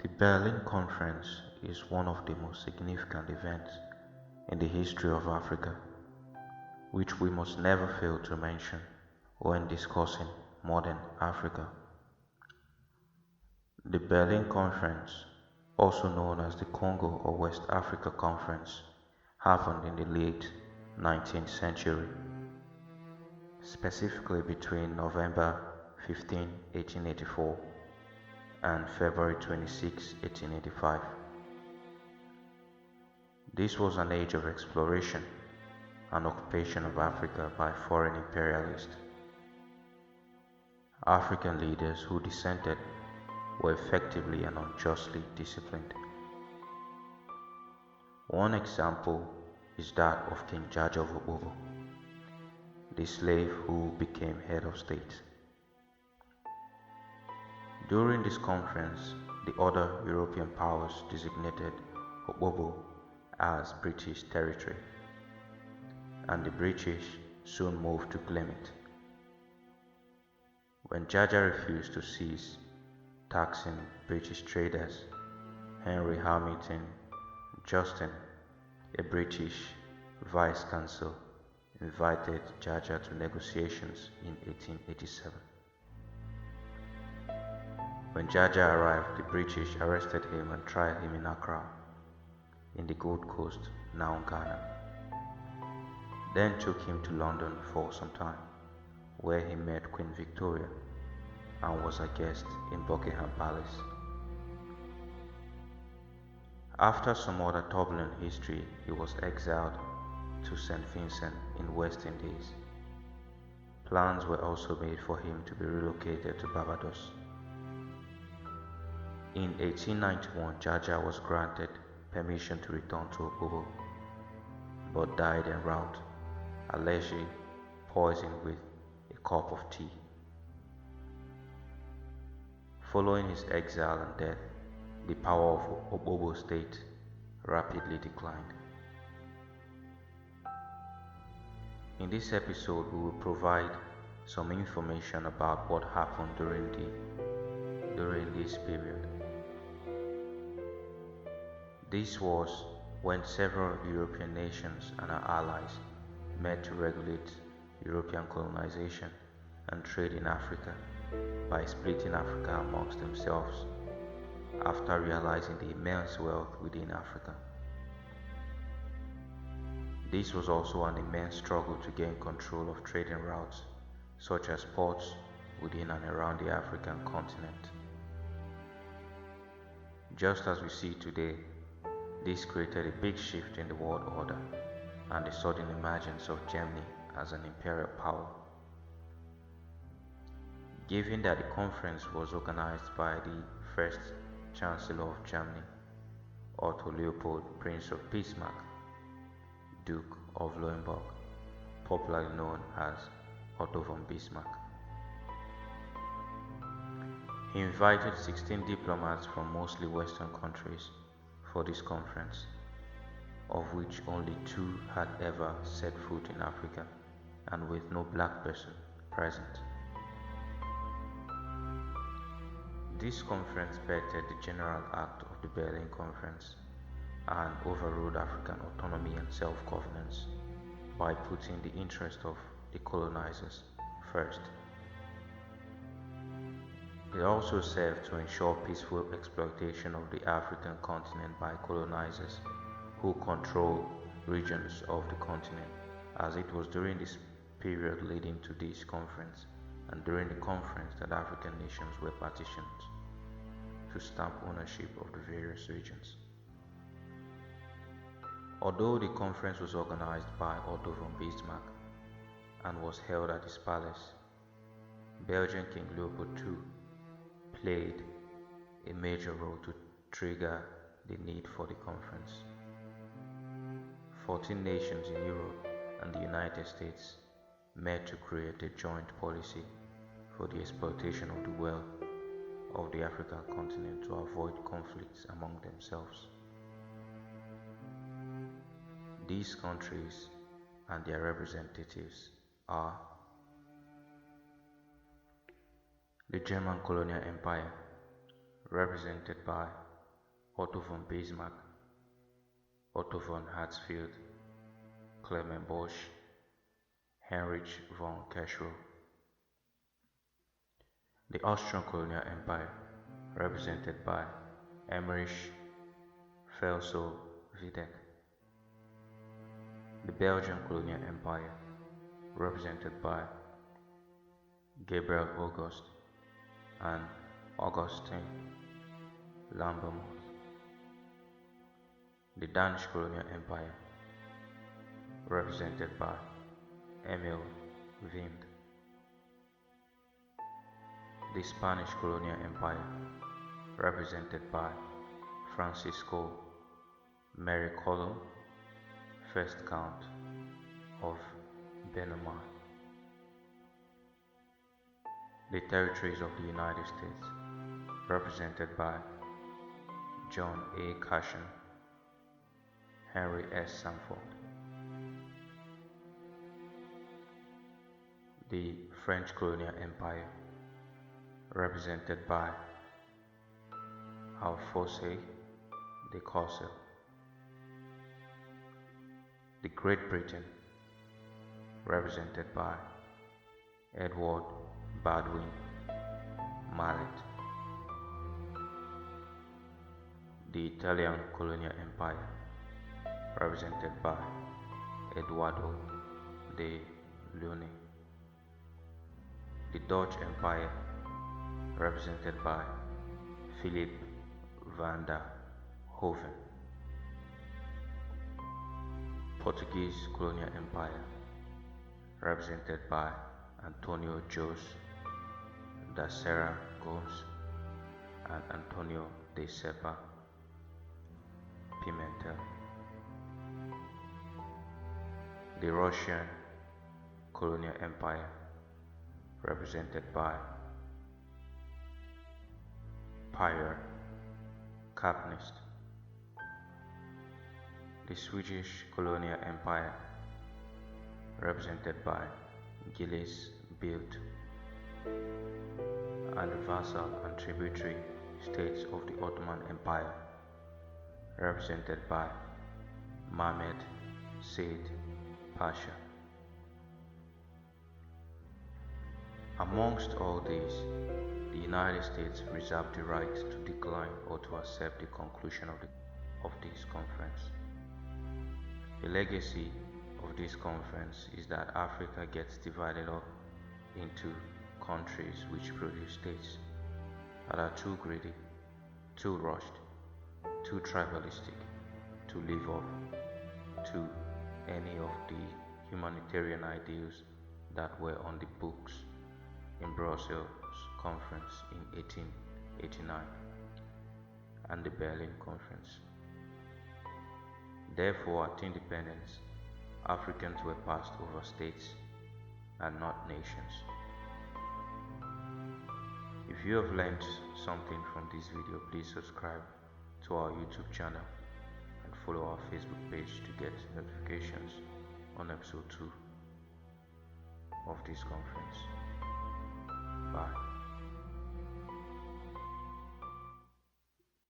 The Berlin Conference is one of the most significant events in the history of Africa, which we must never fail to mention when discussing modern Africa. The Berlin Conference, also known as the Congo or West Africa Conference, happened in the late 19th century, specifically between November 15, 1884 and February 26, 1885. This was an age of exploration and occupation of Africa by foreign imperialists. African leaders who dissented were effectively and unjustly disciplined. One example is that of King Jaja of Obobo, the slave who became head of state. During this conference, the other European powers designated Obobo as British territory, and the British soon moved to claim it. When Jaja refused to cease taxing British traders, Henry Hamilton Justin, a British vice-consul, invited Jaja to negotiations in 1887. When Jaja arrived, the British arrested him and tried him in Accra, in the Gold Coast, now Ghana. Then took him to London for some time, where he met Queen Victoria and was a guest in Buckingham Palace. After some other turbulent history, he was exiled to St. Vincent in West Indies. Plans were also made for him to be relocated to Barbados. In 1891, Jaja was granted permission to return to Obobo, but died en route, allegedly poisoned with a cup of tea. Following his exile and death, the power of Obobo state rapidly declined. In this episode, we will provide some information about what happened during this period. This was when several European nations and our allies met to regulate European colonization and trade in Africa by splitting Africa amongst themselves after realizing the immense wealth within Africa. This was also an immense struggle to gain control of trading routes such as ports within and around the African continent. Just as we see today, this created a big shift in the world order and the sudden emergence of Germany as an imperial power. Given that the conference was organized by the first Chancellor of Germany, Otto Leopold, Prince of Bismarck, Duke of Lauenburg, popularly known as Otto von Bismarck. He invited 16 diplomats from mostly Western countries for this conference, of which only 2 had ever set foot in Africa and with no black person present. This conference bettered the General Act of the Berlin Conference and overruled African autonomy and self-governance by putting the interest of the colonizers first. It also served to ensure peaceful exploitation of the African continent by colonizers who controlled regions of the continent, as it was during this period leading to this conference and during the conference that African nations were partitioned to stamp ownership of the various regions. Although the conference was organized by Otto von Bismarck and was held at his palace, Belgian King Leopold II played a major role to trigger the need for the conference. 14 nations in Europe and the United States met to create a joint policy for the exploitation of the wealth of the African continent to avoid conflicts among themselves. These countries and their representatives are the German colonial empire, represented by Otto von Bismarck, Otto von Hartsfield, Clement Bosch, Heinrich von Cashel. The Austrian colonial empire, represented by Emmerich Felso-Wiedeck. The Belgian colonial empire, represented by Gabriel Auguste and Augustin Lambermoth. The Danish colonial empire, represented by Emil Wind. The Spanish colonial empire, represented by Francisco Mary Colom, first Count of Benamar. The territories of the United States, represented by John A. Cashin, Henry S. Sanford. The French colonial empire, represented by Alphonse de Courcelles. The Great Britain, represented by Edward Baldwin Mallet. The Italian colonial empire, represented by Eduardo de Lune. The Dutch empire, represented by Philip van der Hoven. Portuguese colonial empire, represented by Antonio Jose da Serra Gomes and Antonio de Serpa Pimentel. The Russian colonial empire, represented by Pierre Kapnist. The Swedish colonial empire, represented by Gilles Bildt, and the vassal and tributary states of the Ottoman Empire, represented by Mehmed Said Pasha. Amongst all these, the United States reserved the right to decline or to accept the conclusion of this conference. The legacy of this conference is that Africa gets divided up into countries which produce states that are too greedy, too rushed, too tribalistic to live up to any of the humanitarian ideals that were on the books in Brussels Conference in 1889 and the Berlin Conference. Therefore, at independence, Africans were passed over states and not nations. If you have learned something from this video, please subscribe to our YouTube channel and follow our Facebook page to get notifications on episode 2 of this conference. Bye.